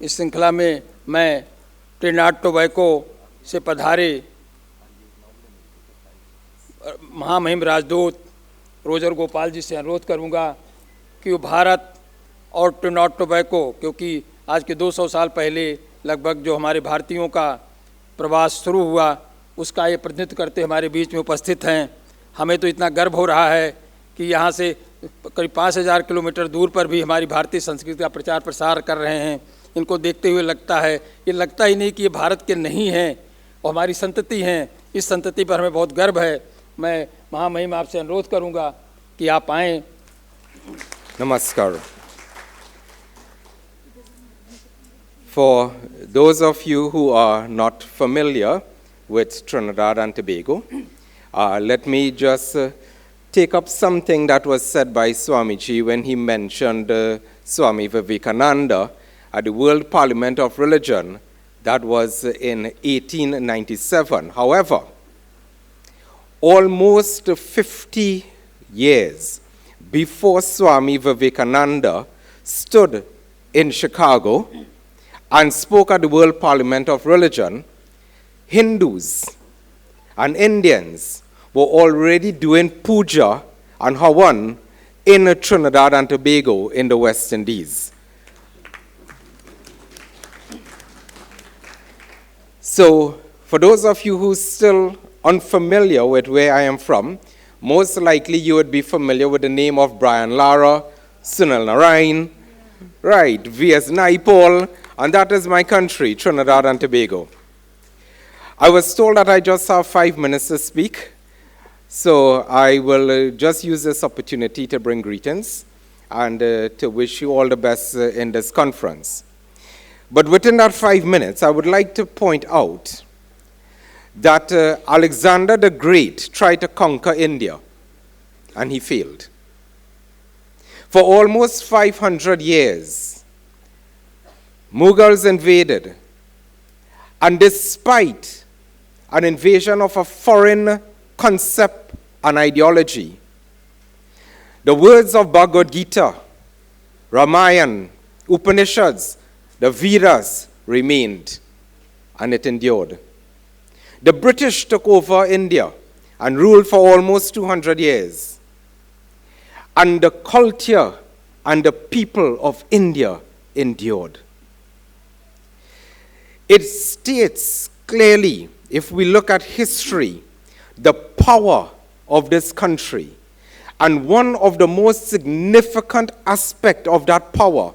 इस श्रृंखला में मैं ट्रिनिडाद टोबैगो से पधारे महामहिम राजदूत रोजर गोपाल जी से अनुरोध करूंगा कि वो भारत और ट्रिनिडाद टोबैगो, क्योंकि आज के 200 साल पहले लगभग जो हमारे भारतीयों का प्रवास शुरू हुआ, उसका ये प्रतिनिधित्व करते हमारे बीच में उपस्थित हैं। हमें तो इतना गर्व हो रहा है कि यहाँ से करीब 5000 किलोमीटर दूर पर भी हमारी भारतीय संस्कृति का प्रचार प्रसार कर रहे हैं। इनको देखते हुए लगता है, ये लगता ही नहीं कि ये भारत के नहीं हैं और हमारी संतति हैं। इस संतति पर हमें बहुत गर्व है। मैं महामहिम आपसे अनुरोध करूँगा कि आप आएँ। Namaskar. For those of you who are not familiar with Trinidad and Tobago, let me just take up something that was said by Swamiji when he mentioned Swami Vivekananda at the World Parliament of Religion. That was in 1897. However, almost 50 years before Swami Vivekananda stood in Chicago and spoke at the World Parliament of Religion, Hindus and Indians were already doing puja and hawan in Trinidad and Tobago in the West Indies. So, for those of you who are still unfamiliar with where I am from, most likely you would be familiar with the name of Brian Lara, Sunil Narayan, right, V.S. Naipaul, and that is my country, Trinidad and Tobago. I was told that I just have 5 minutes to speak, so I will just use this opportunity to bring greetings and to wish you all the best in this conference. But within that 5 minutes, I would like to point out that Alexander the Great tried to conquer India, and he failed. For almost 500 years, Mughals invaded, and despite an invasion of a foreign concept and ideology, the words of Bhagavad Gita, Ramayana, Upanishads, the Vedas remained, and it endured. The British took over India and ruled for almost 200 years. And the culture and the people of India endured. It states clearly, if we look at history, the power of this country. And one of the most significant aspects of that power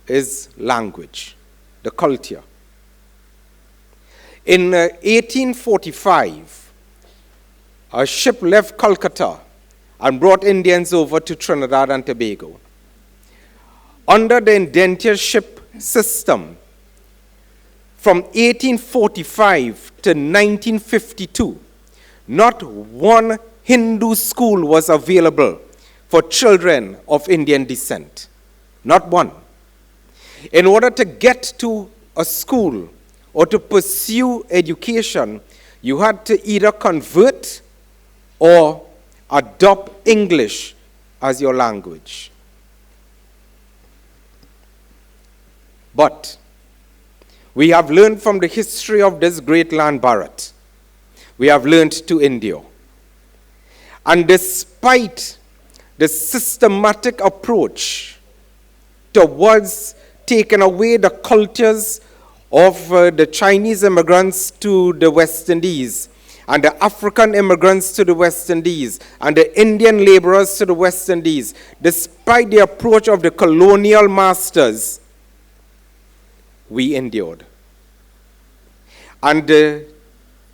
is language, the culture. In 1845, a ship left Calcutta and brought Indians over to Trinidad and Tobago. Under the indentureship system, from 1845 to 1952, not one Hindu school was available for children of Indian descent. Not one. In order to get to a school or to pursue education, you had to either convert or adopt English as your language. But we have learned from the history of this great land, Bharat. We have learned to endure. And despite the systematic approach towards taking away the cultures of the Chinese immigrants to the West Indies, and the African immigrants to the West Indies, and the Indian laborers to the West Indies, despite the approach of the colonial masters, we endured. And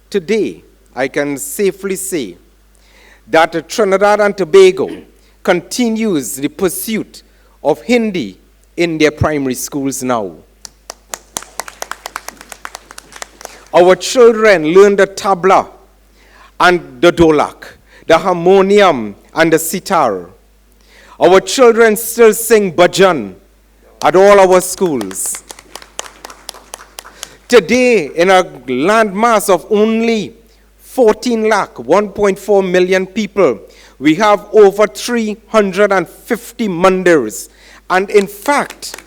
today, I can safely say that Trinidad and Tobago continues the pursuit of Hindi in their primary schools now. Our children learn the tabla and the dolak, the harmonium and the sitar. Our children still sing bhajan at all our schools. Today, in a landmass of only 14 lakh, 1.4 million people, we have over 350 mandirs. And in fact,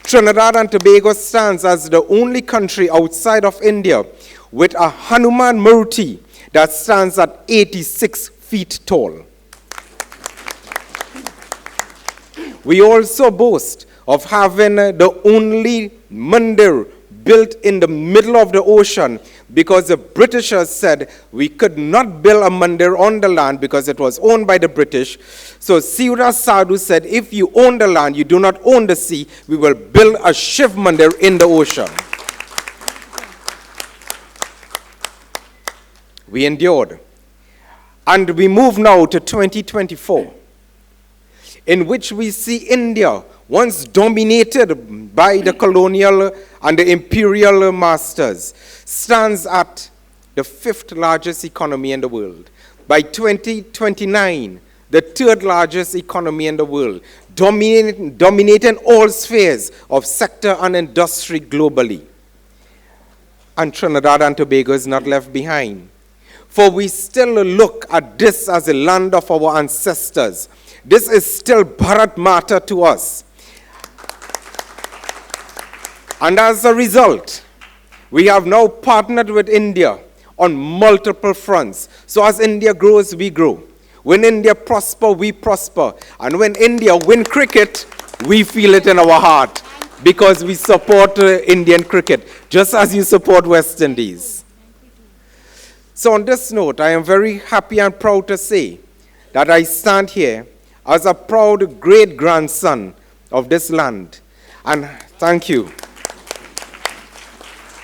Trinidad and Tobago stands as the only country outside of India with a Hanuman Murti that stands at 86 feet tall. We also boast of having the only mandir built in the middle of the ocean, because the Britishers said we could not build a mandir on the land because it was owned by the British. So Siva Sadhu said, if you own the land, you do not own the sea, we will build a Shiv mandir in the ocean. We endured. And we move now to 2024, in which we see India, once dominated by the colonial and the imperial masters, stands at the 5th largest economy in the world. By 2029, the 3rd largest economy in the world, dominating all spheres of sector and industry globally. And Trinidad and Tobago is not left behind. For we still look at this as a land of our ancestors. This is still Bharat Mata to us. And as a result, we have now partnered with India on multiple fronts. So as India grows, we grow. When India prosper, we prosper. And when India win cricket, we feel it in our heart, because we support Indian cricket, just as you support West Indies. So on this note, I am very happy and proud to say that I stand here as a proud great-grandson of this land. And thank you.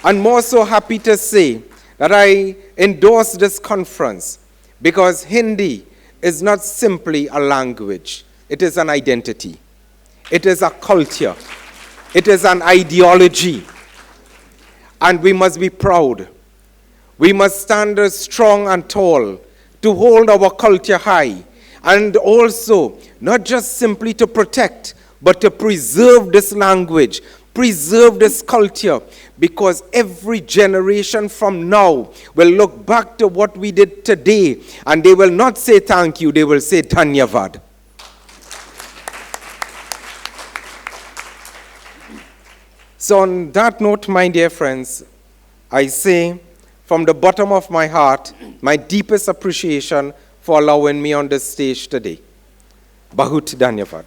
And more so happy to say that I endorse this conference, because Hindi is not simply a language. It is an identity. It is a culture. It is an ideology. And we must be proud. We must stand strong and tall to hold our culture high, and also not just simply to protect, but to preserve this language, preserve this culture, because every generation from now will look back to what we did today, and they will not say thank you, they will say dhanyavad. So on that note, my dear friends, I say from the bottom of my heart, my deepest appreciation for allowing me on this stage today. Bahut dhanyavad.